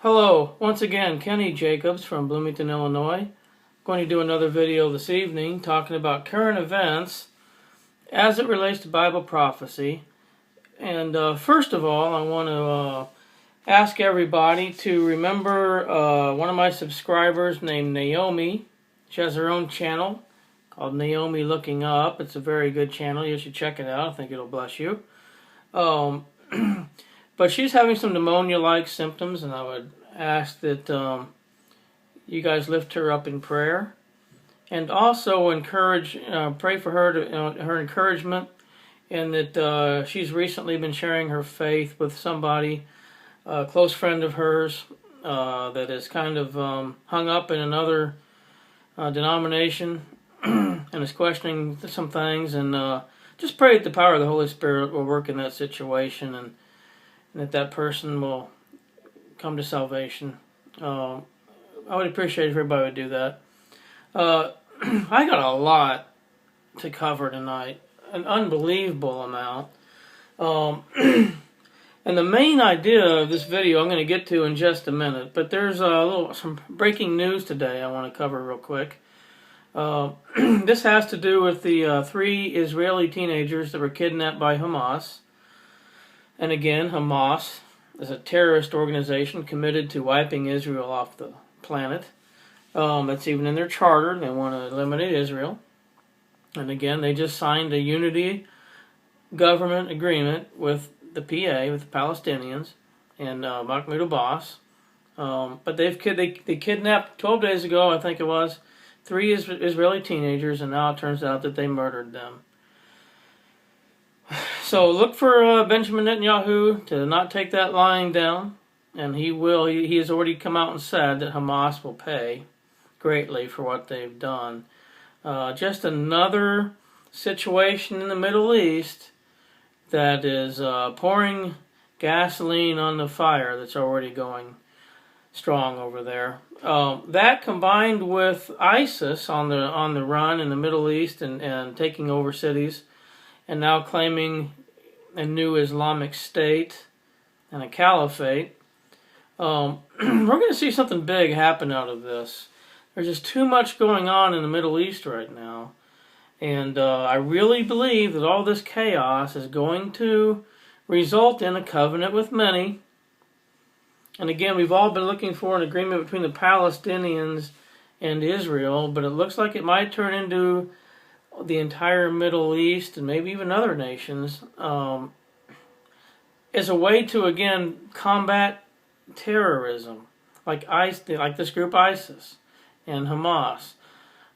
Hello, once again, Kenny Jacobs from Bloomington, Illinois. I'm going to do another video this evening talking about current events as it relates to Bible prophecy. And first of all, I want to ask everybody to remember one of my subscribers named Naomi. She has her own channel called Naomi Looking Up. It's a very good channel. You should check it out. I think it'll bless you. But she's having some pneumonia-like symptoms, and I would ask that you guys lift her up in prayer, and also pray for her to her encouragement, and that she's recently been sharing her faith with somebody, a close friend of hers, that is kind of hung up in another denomination and is questioning some things, and just pray that the power of the Holy Spirit will work in that situation, and that person will come to salvation. I would appreciate if everybody would do that. I got a lot to cover tonight, an unbelievable amount. And the main idea of this video I'm going to get to in just a minute, but there's some breaking news today I want to cover real quick. This has to do with the 3 Israeli teenagers that were kidnapped by Hamas. And again, Hamas is a terrorist organization committed to wiping Israel off the planet. That's even in their charter. They want to eliminate Israel. And again, they just signed a unity government agreement with the PA, with the Palestinians, and Mahmoud Abbas. But they kidnapped 12 days ago, I think it was, 3 Israeli teenagers, and now it turns out that they murdered them. So look for Benjamin Netanyahu to not take that lying down, and he will. He has already come out and said that Hamas will pay greatly for what they've done. Just another situation in the Middle East that is pouring gasoline on the fire that's already going strong over there. That combined with ISIS on the run in the Middle East and taking over cities, and now claiming a new Islamic state and a caliphate. We're going to see something big happen out of this. There's just too much going on in the Middle East right now. And I really believe that all this chaos is going to result in a covenant with many. And again, we've all been looking for an agreement between the Palestinians and Israel, but it looks like it might turn into the entire Middle East and maybe even other nations as a way to, again, combat terrorism, like this group ISIS and Hamas,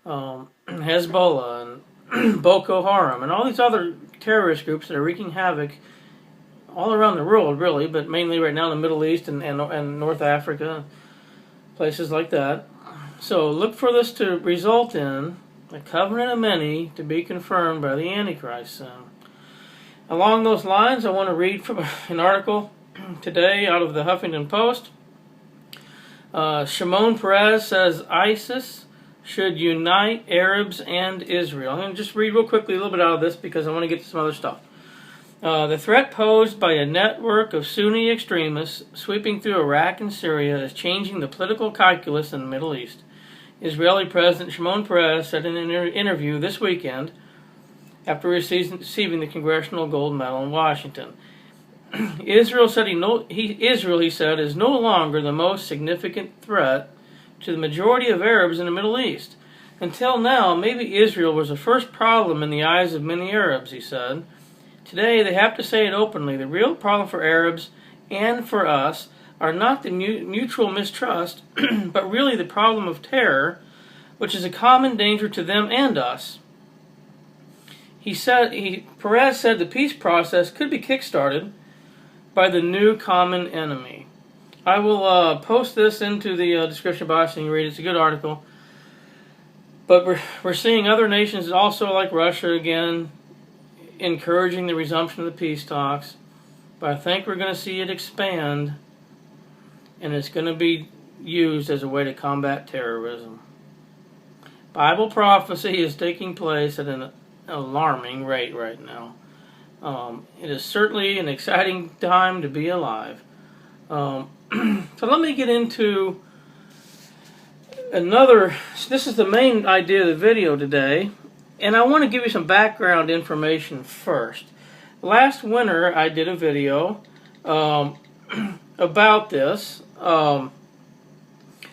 Hezbollah and Boko Haram, and all these other terrorist groups that are wreaking havoc all around the world, really, but mainly right now in the Middle East and North Africa, places like that. So look for this to result in a covenant of many to be confirmed by the Antichrist soon. Along those lines, I want to read from an article today out of the Huffington Post. Shimon Peres says ISIS should unite Arabs and Israel. I'm going to just read real quickly a little bit out of this because I want to get to some other stuff. The threat posed by a network of Sunni extremists sweeping through Iraq and Syria is changing the political calculus in the Middle East. Israeli President Shimon Peres said in an interview this weekend after receiving the Congressional Gold Medal in Washington. Israel, he said, is no longer the most significant threat to the majority of Arabs in the Middle East. Until now, maybe Israel was the first problem in the eyes of many Arabs, he said. Today, they have to say it openly. The real problem for Arabs and for us are not the mutual mistrust, but really the problem of terror, which is a common danger to them and us. Peres said the peace process could be kickstarted by the new common enemy. I will post this into the description box and you read it. It's a good article. But we're seeing other nations also, like Russia again, encouraging the resumption of the peace talks. But I think we're going to see it expand, and it's going to be used as a way to combat terrorism. Bible prophecy is taking place at an alarming rate right now. It is certainly an exciting time to be alive. So let me get into another. This is the main idea of the video today, and I want to give you some background information first. Last winter I did a video about this, about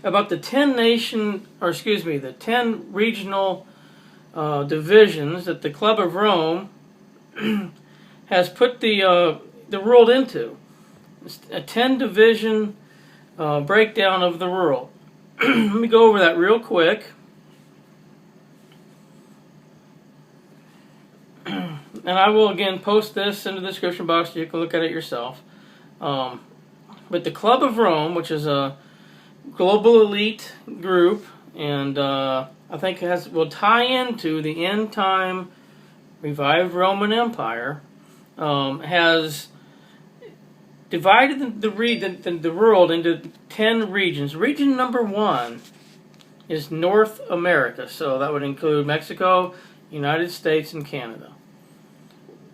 the 10 regional divisions that the Club of Rome has put the world into. It's a 10 division breakdown of the world. Let me go over that real quick. And I will again post this in the description box so you can look at it yourself. But the Club of Rome, which is a global elite group, and I think will tie into the end time revived Roman Empire, has divided the world into 10 regions. Region number 1 is North America, so that would include Mexico, United States, and Canada.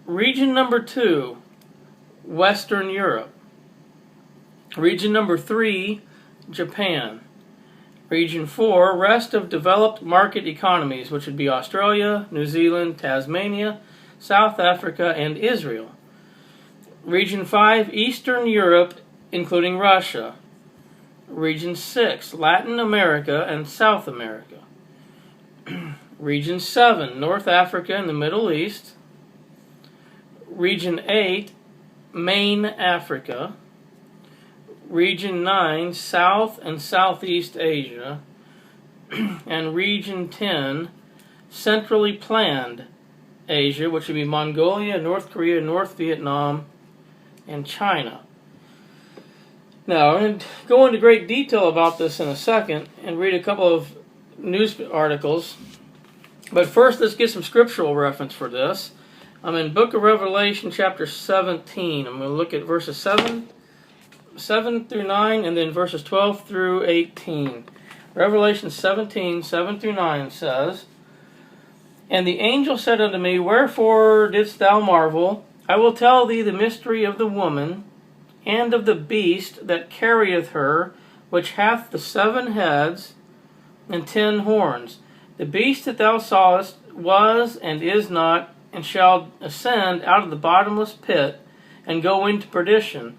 Region number 2, Western Europe. Region number 3, Japan. Region 4, rest of developed market economies, which would be Australia, New Zealand, Tasmania, South Africa, and Israel. Region 5, Eastern Europe, including Russia. Region 6, Latin America and South America. Region 7, North Africa and the Middle East. Region 8, Main Africa. Region 9, South and Southeast Asia. And Region 10, Centrally Planned Asia, which would be Mongolia, North Korea, North Vietnam, and China. Now, I'm going to go into great detail about this in a second and read a couple of news articles. But first, let's get some scriptural reference for this. I'm in Book of Revelation, chapter 17. I'm going to look at verses 7 through 9, and then verses 12 through 18. Revelation 17, 7 through 9 says, "And the angel said unto me, Wherefore didst thou marvel? I will tell thee the mystery of the woman, and of the beast that carrieth her, which hath the 7 heads and 10 horns. The beast that thou sawest was and is not, and shall ascend out of the bottomless pit, and go into perdition.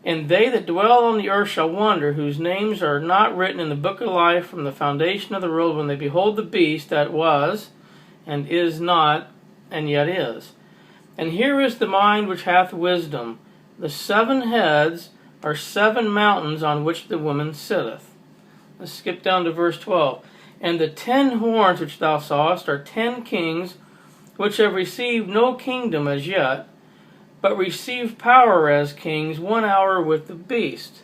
And they that dwell on the earth shall wonder, whose names are not written in the book of life from the foundation of the world, when they behold the beast that was, and is not, and yet is. And here is the mind which hath wisdom. The 7 heads are 7 mountains on which the woman sitteth." Let's skip down to verse 12. "And the 10 horns which thou sawest are 10 kings, which have received no kingdom as yet, but receive power as kings 1 hour with the beast.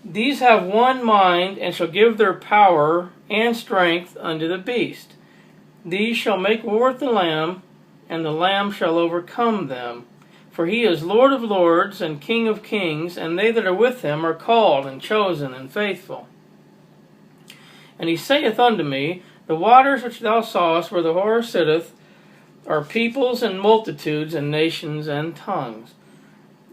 These have one mind, and shall give their power and strength unto the beast. These shall make war with the Lamb, and the Lamb shall overcome them. For he is Lord of lords and King of kings, and they that are with him are called and chosen and faithful. And he saith unto me, The waters which thou sawest where the whore sitteth are peoples and multitudes and nations and tongues.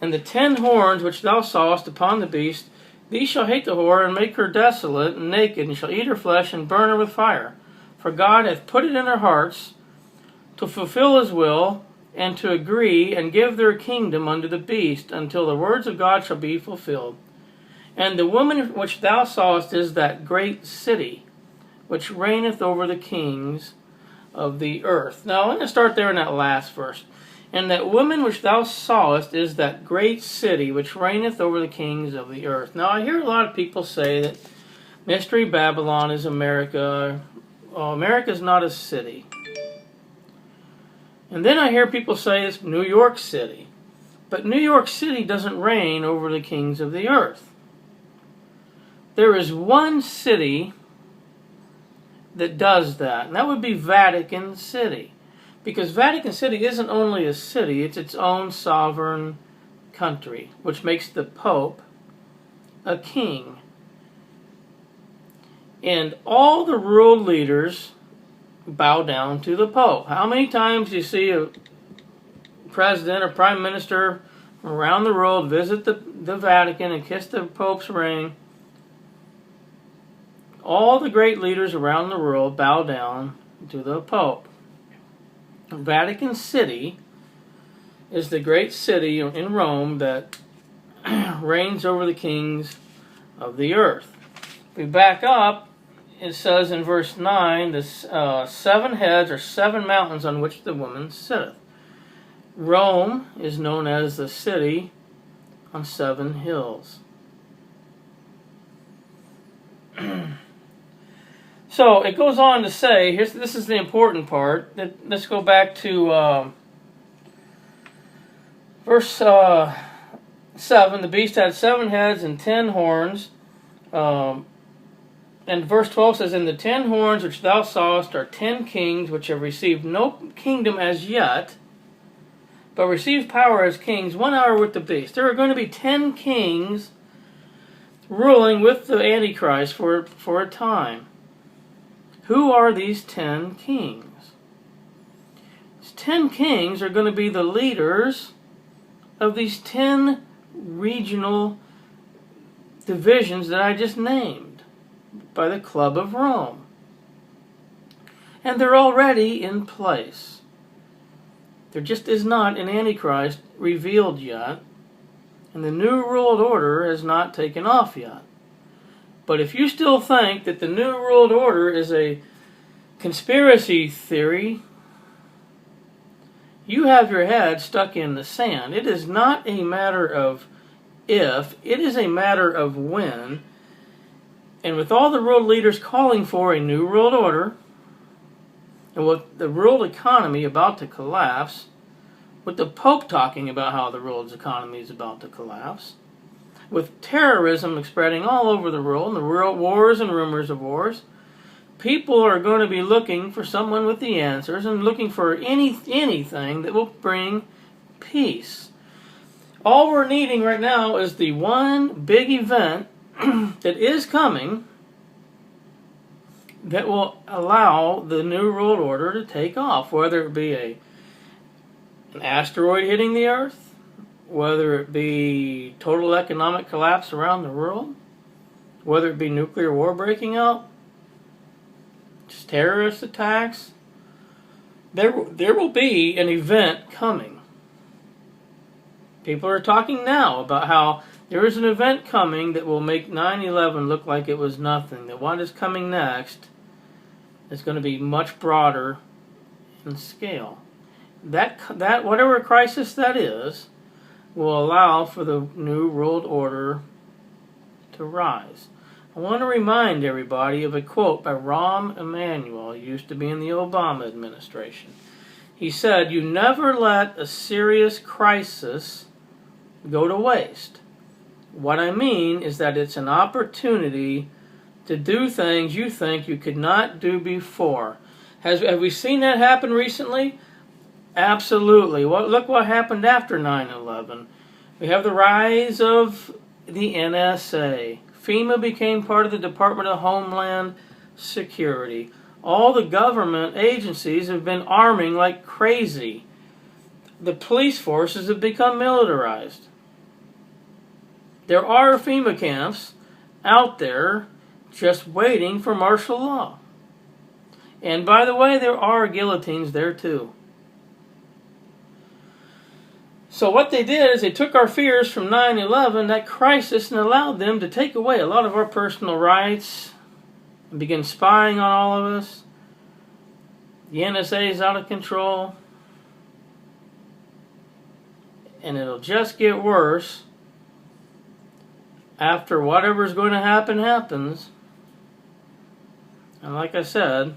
And the 10 horns which thou sawest upon the beast, these shall hate the whore, and make her desolate and naked, and shall eat her flesh, and burn her with fire. For God hath put it in their hearts to fulfill his will, and to agree, and give their kingdom unto the beast, until the words of God shall be fulfilled. And the woman which thou sawest is that great city, which reigneth over the kings of the earth." Now, I'm going to start there in that last verse. "And that woman which thou sawest is that great city, which reigneth over the kings of the earth." Now, I hear a lot of people say that Mystery Babylon is America. Well, America is not a city. And then I hear people say it's New York City. But New York City doesn't reign over the kings of the earth. There is one city that does that, and that would be Vatican City. Because Vatican City isn't only a city, it's its own sovereign country, which makes the Pope a king. And all the world leaders bow down to the Pope. How many times do you see a president or prime minister around the world visit the Vatican and kiss the Pope's ring. All the great leaders around the world bow down to the Pope. Vatican City is the great city in Rome that reigns over the kings of the earth. If we back up, it says in verse 9, the 7 heads are 7 mountains on which the woman sitteth. Rome is known as the city on 7 hills. So it goes on to say, this is the important part. Let's go back to verse 7. The beast had 7 heads and 10 horns. And verse 12 says, and the 10 horns which thou sawest are 10 kings which have received no kingdom as yet, but received power as kings 1 hour with the beast. There are going to be 10 kings ruling with the Antichrist for a time. Who are these 10 kings? These 10 kings are going to be the leaders of these 10 regional divisions that I just named by the Club of Rome. And they're already in place. There just is not an Antichrist revealed yet, and the New World Order has not taken off yet. But if you still think that the New World Order is a conspiracy theory, you have your head stuck in the sand. It is not a matter of if, it is a matter of when. And with all the world leaders calling for a New World Order, and with the world economy about to collapse, with the Pope talking about how the world's economy is about to collapse, with terrorism spreading all over the world, and the world wars and rumors of wars, people are going to be looking for someone with the answers and looking for anything that will bring peace. All we're needing right now is the one big event that is coming that will allow the New World Order to take off, whether it be an asteroid hitting the Earth, whether it be total economic collapse around the world, whether it be nuclear war breaking out, just terrorist attacks. There will be an event coming. People are talking now about how there is an event coming that will make 9/11 look like it was nothing. That what is coming next is going to be much broader in scale. That whatever crisis that is will allow for the New World Order to rise. I want to remind everybody of a quote by Rahm Emanuel. He used to be in the Obama administration. He said, "You never let a serious crisis go to waste." What I mean is that it's an opportunity to do things you think you could not do before. Have we seen that happen recently? Absolutely. Look what happened after 9/11. We have the rise of the NSA. FEMA became part of the Department of Homeland Security. All the government agencies have been arming like crazy. The police forces have become militarized. There are FEMA camps out there just waiting for martial law. And by the way, there are guillotines there too. So what they did is they took our fears from 9/11, that crisis, and allowed them to take away a lot of our personal rights and begin spying on all of us. The NSA is out of control. And it'll just get worse after whatever's going to happen happens. And like I said,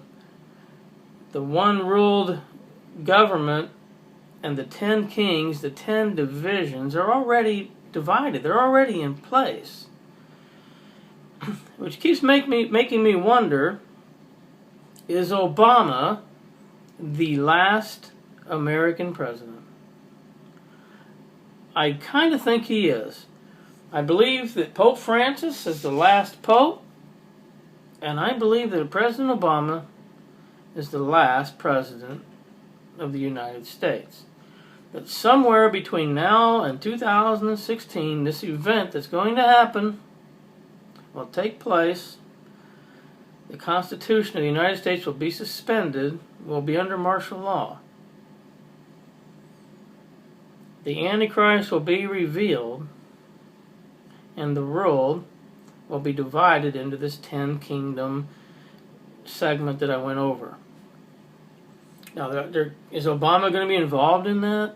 the one world government and the 10 kings, the 10 divisions, are already divided. They're already in place. Which keeps making me wonder, is Obama the last American president? I kind of think he is. I believe that Pope Francis is the last pope, and I believe that President Obama is the last president of the United States. that somewhere between now and 2016, this event that's going to happen will take place. The Constitution of the United States will be suspended, will be under martial law. The Antichrist will be revealed, and the world will be divided into this 10 kingdom segment that I went over. Now, is Obama going to be involved in that?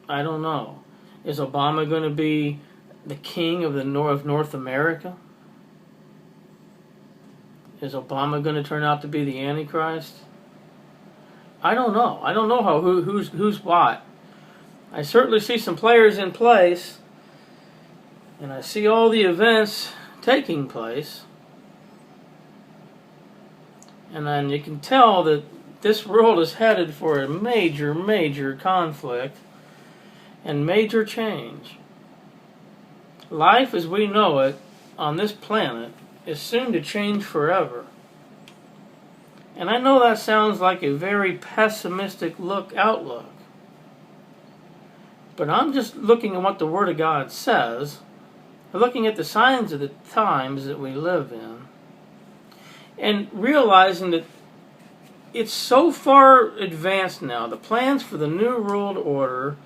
I don't know. Is Obama going to be the king of North America? Is Obama going to turn out to be the Antichrist? I don't know. I don't know who's what. I certainly see some players in place, and I see all the events taking place, and then you can tell that this world is headed for a major, major conflict and major change. Life as we know it on this planet is soon to change forever. And I know that sounds like a very pessimistic outlook. But I'm just looking at what the Word of God says, looking at the signs of the times that we live in, and realizing that it's so far advanced now. The plans for the New World Order,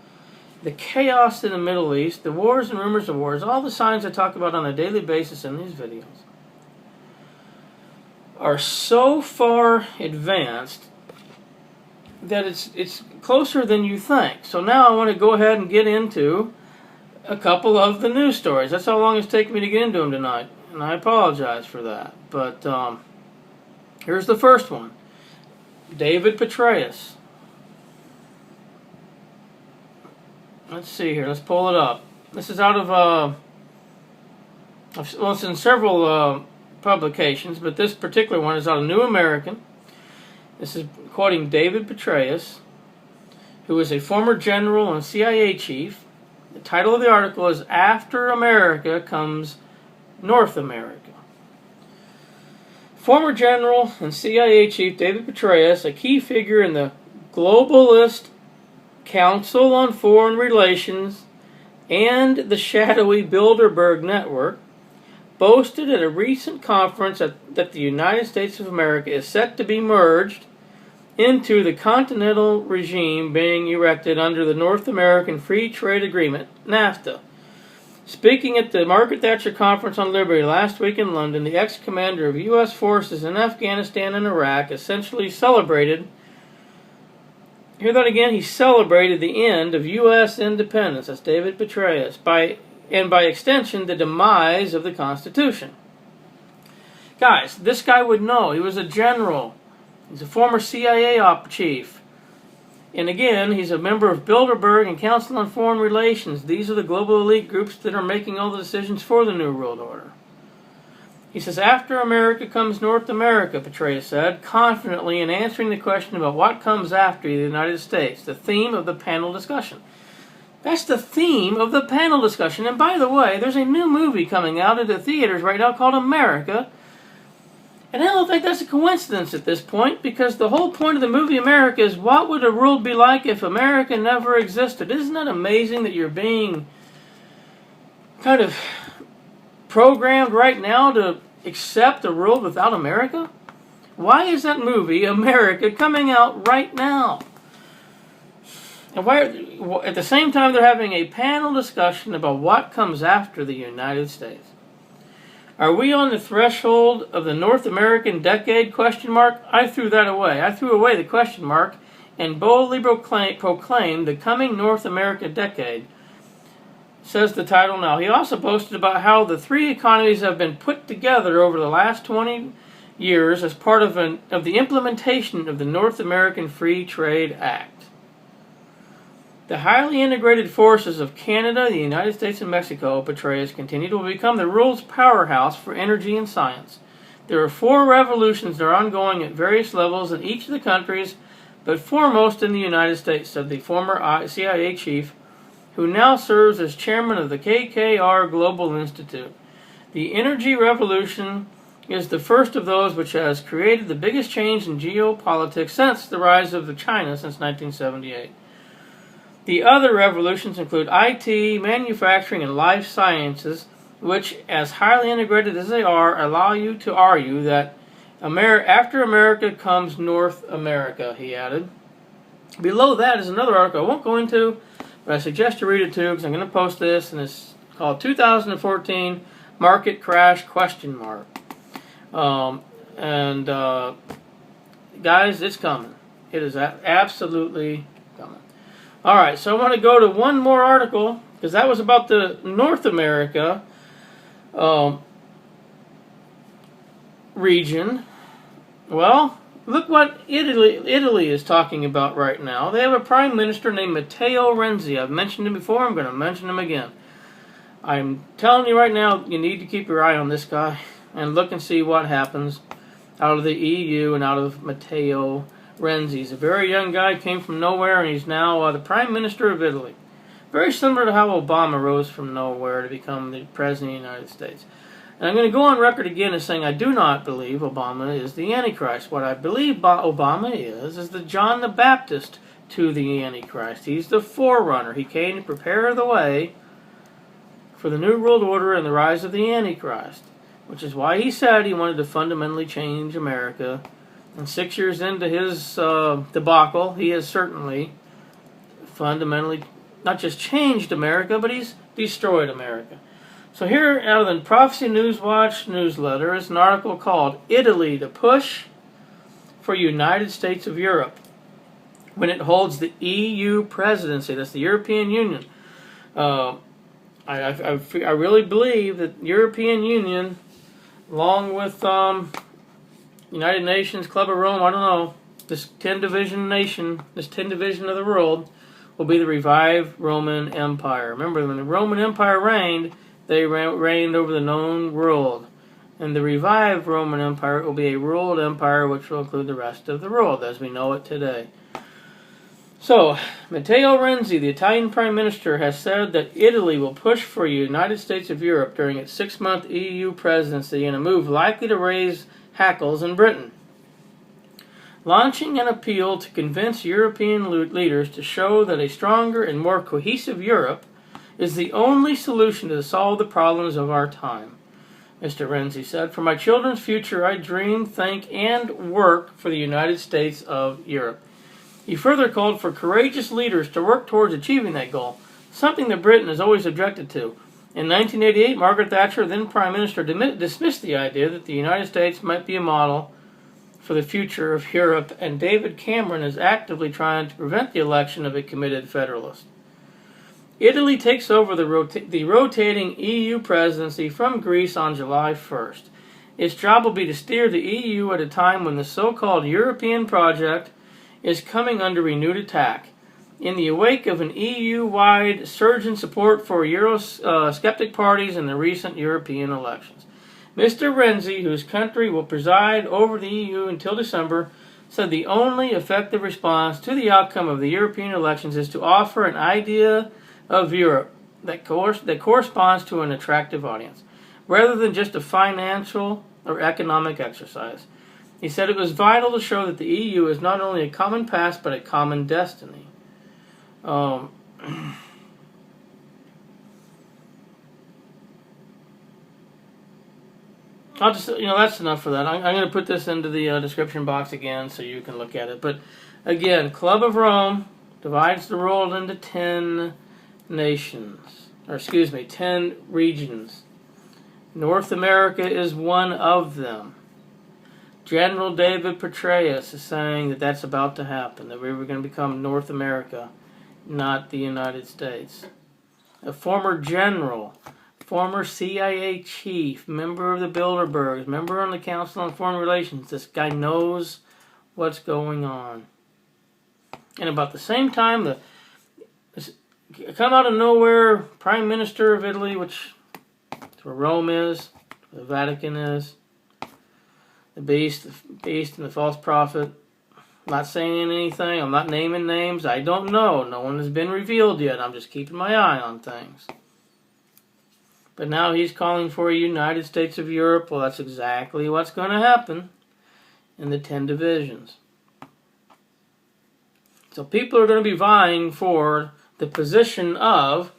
the chaos in the Middle East, the wars and rumors of wars, all the signs I talk about on a daily basis in these videos, are so far advanced that it's closer than you think. So now I want to go ahead and get into a couple of the news stories. That's how long it's taken me to get into them tonight, and I apologize for that. But here's the first one. David Petraeus. Let's see here. Let's pull it up. This is out of, well, it's in several publications, but this particular one is out of New American. This is quoting David Petraeus, who is a former general and CIA chief. The title of the article is After America Comes North America. Former general and CIA chief David Petraeus, a key figure in the globalist Council on Foreign Relations and the shadowy Bilderberg Network, boasted at a recent conference that the United States of America is set to be merged into the continental regime being erected under the North American Free Trade Agreement, NAFTA. Speaking at the Margaret Thatcher Conference on Liberty last week in London, the ex-commander of U.S. forces in Afghanistan and Iraq essentially celebrated, hear that again, he celebrated the end of U.S. independence, that's David Petraeus, by extension the demise of the Constitution. Guys, this guy would know. He was a general. He's a former CIA op chief. And again, he's a member of Bilderberg and Council on Foreign Relations. These are the global elite groups that are making all the decisions for the New World Order. He says, after America comes North America, Petraeus said, confidently in answering the question about what comes after the United States, the theme of the panel discussion. That's the theme of the panel discussion. And by the way, there's a new movie coming out at the theaters right now called America. And I don't think that's a coincidence at this point, because the whole point of the movie America is what would the world be like if America never existed? Isn't that amazing that you're being kind of programmed right now to accept a world without America? Why is that movie, America, coming out right now? And why, at the same time, they're having a panel discussion about what comes after the United States. Are we on the threshold of the North American decade, ? I threw that away. I threw away the question mark and boldly proclaimed the coming North America decade, says the title now. He also boasted about how the three economies have been put together over the last 20 years as part of the implementation of the North American Free Trade Act. The highly integrated forces of Canada, the United States, and Mexico, Petraeus continued, will become the world's powerhouse for energy and science. There are 4 revolutions that are ongoing at various levels in each of the countries, but foremost in the United States, said the former CIA chief, who now serves as chairman of the KKR Global Institute. The energy revolution is the first of those which has created the biggest change in geopolitics since the rise of China since 1978. The other revolutions include IT, manufacturing, and life sciences, which, as highly integrated as they are, allow you to argue that after America comes North America, he added. Below that is another article I won't go into, but I suggest you read it too, because I'm going to post this, and it's called 2014 Market Crash ? Guys, it's coming. It is absolutely coming. All right, so I want to go to one more article, because that was about the North America region. Well, look what Italy is talking about right now. They have a prime minister named Matteo Renzi. I've mentioned him before. I'm going to mention him again. I'm telling you right now, you need to keep your eye on this guy and look and see what happens out of the EU and out of Matteo Renzi. He's a very young guy, came from nowhere, and he's now the prime minister of Italy. Very similar to how Obama rose from nowhere to become the president of the United States. And I'm going to go on record again as saying I do not believe Obama is the Antichrist. What I believe Obama is the John the Baptist to the Antichrist. He's the forerunner. He came to prepare the way for the New World Order and the rise of the Antichrist, which is why he said he wanted to fundamentally change America. And 6 years into his debacle, he has certainly fundamentally not just changed America, but he's destroyed America. So here, out of the Prophecy Newswatch newsletter, is an article called Italy to Push for United States of Europe when it holds the EU presidency. That's the European Union. I really believe that the European Union, along with United Nations, Club of Rome, I don't know, this 10-division nation, this 10 division of the world, will be the revived Roman Empire. Remember, when the Roman Empire reigned, they reigned over the known world. And the revived Roman Empire will be a world empire which will include the rest of the world as we know it today. So, Matteo Renzi, the Italian Prime Minister, has said that Italy will push for the United States of Europe during its 6-month EU presidency in a move likely to raise hackles in Britain. Launching an appeal to convince European leaders to show that a stronger and more cohesive Europe is the only solution to solve the problems of our time. Mr. Renzi said, "For my children's future, I dream, think, and work for the United States of Europe." He further called for courageous leaders to work towards achieving that goal, something that Britain has always objected to. In 1988, Margaret Thatcher, then Prime Minister, dismissed the idea that the United States might be a model for the future of Europe, and David Cameron is actively trying to prevent the election of a committed federalist. Italy takes over the rotating EU presidency from Greece on July 1st. Its job will be to steer the EU at a time when the so-called European project is coming under renewed attack. In the wake of an EU-wide surge in support for Eurosceptic parties in the recent European elections. Mr. Renzi, whose country will preside over the EU until December, said the only effective response to the outcome of the European elections is to offer an idea of Europe that corresponds to an attractive audience, rather than just a financial or economic exercise. He said it was vital to show that the EU is not only a common past, but a common destiny. I'll just, that's enough for that. I'm going to put this into the description box again so you can look at it. But again, Club of Rome divides the world into 10 nations, 10 regions. North America is one of them. General David Petraeus is saying that that's about to happen, that we were going to become North America, not the United States. A former general, former CIA chief, member of the Bilderbergs, member on the Council on Foreign Relations. This guy knows what's going on. And about the same time, the come out of nowhere Prime Minister of Italy, which is where Rome is, where the Vatican is, the beast and the false prophet. I'm not saying anything. I'm not naming names. I don't know. No one has been revealed yet. I'm just keeping my eye on things. But now he's calling for a United States of Europe. Well, that's exactly what's going to happen in the 10 divisions. So people are going to be vying for the position of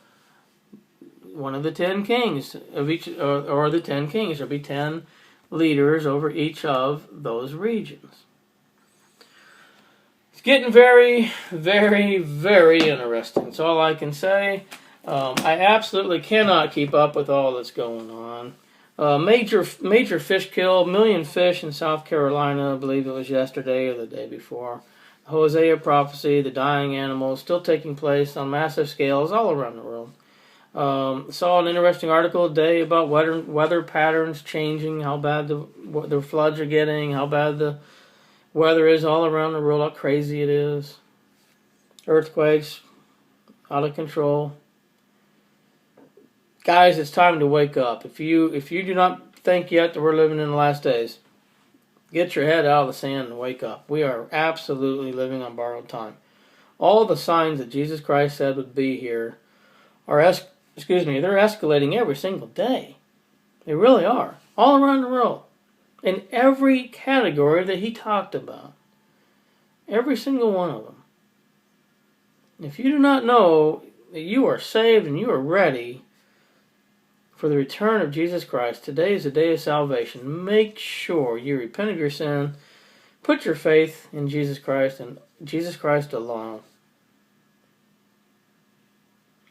one of the 10 kings of each, or the 10 kings. There'll be 10 leaders over each of those regions. It's getting very, very, very interesting. That's all I can say. I absolutely cannot keep up with all that's going on. Major fish kill, 1 million fish in South Carolina, I believe it was yesterday or the day before. Hosea prophecy, the dying animals, still taking place on massive scales all around the world. Saw an interesting article today about weather patterns changing, how bad the floods are getting, how bad the weather is all around the world, how crazy it is. Earthquakes, out of control. Guys, it's time to wake up. If you do not think yet that we're living in the last days, get your head out of the sand and wake up. We are absolutely living on borrowed time. All the signs that Jesus Christ said would be here are they're escalating every single day. They really are. All around the world. In every category that he talked about. Every single one of them. If you do not know that you are saved and you are ready for the return of Jesus Christ, today is the day of salvation. Make sure you repent of your sin. Put your faith in Jesus Christ and Jesus Christ alone.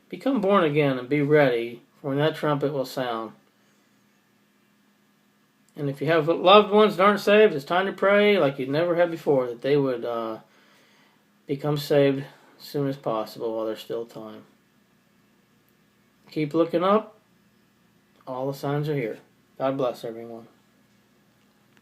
Become born again and be ready for when that trumpet will sound. And if you have loved ones that aren't saved, it's time to pray like you never have before, that they would become saved as soon as possible while there's still time. Keep looking up. All the signs are here. God bless everyone.